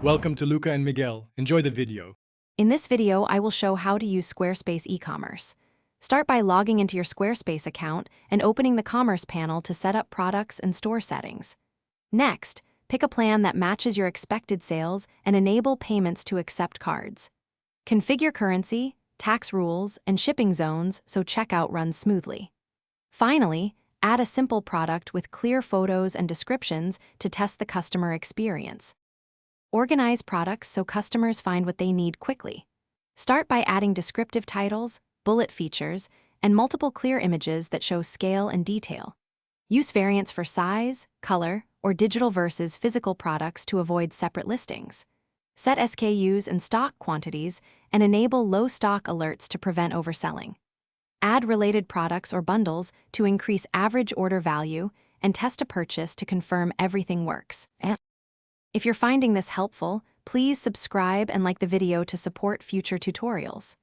Welcome to Luca and Miguel. Enjoy the video. In this video, I will show how to use Squarespace Ecommerce. Start by logging into your Squarespace account and opening the Commerce panel to set up products and store settings. Next, pick a plan that matches your expected sales and enable payments to accept cards. Configure currency, tax rules, and shipping zones so checkout runs smoothly. Finally, add a simple product with clear photos and descriptions to test the customer experience. Organize products so customers find what they need quickly. Start by adding descriptive titles, bullet features, and multiple clear images that show scale and detail. Use variants for size, color, or digital versus physical products to avoid separate listings. Set SKUs and stock quantities and enable low stock alerts to prevent overselling. Add related products or bundles to increase average order value and test a purchase to confirm everything works. If you're finding this helpful, please subscribe and like the video to support future tutorials.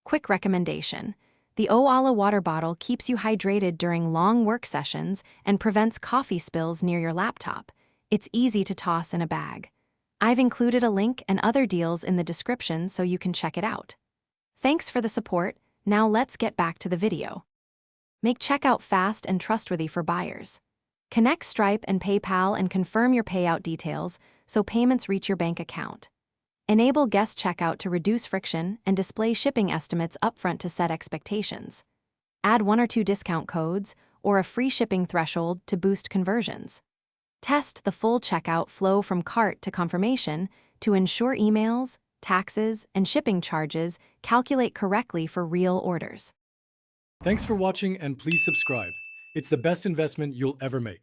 Quick recommendation: the Oala water bottle keeps you hydrated during long work sessions and prevents coffee spills near your laptop. It's easy to toss in a bag. I've included a link and other deals in the description so you can check it out. Thanks for the support. Now let's get back to the video. Make checkout fast and trustworthy for buyers. Connect Stripe and PayPal and confirm your payout details so payments reach your bank account. Enable guest checkout to reduce friction and display shipping estimates upfront to set expectations. Add 1 or 2 discount codes or a free shipping threshold to boost conversions. Test the full checkout flow from cart to confirmation to ensure emails, taxes, and shipping charges calculate correctly for real orders. Thanks for watching and please subscribe. It's the best investment you'll ever make.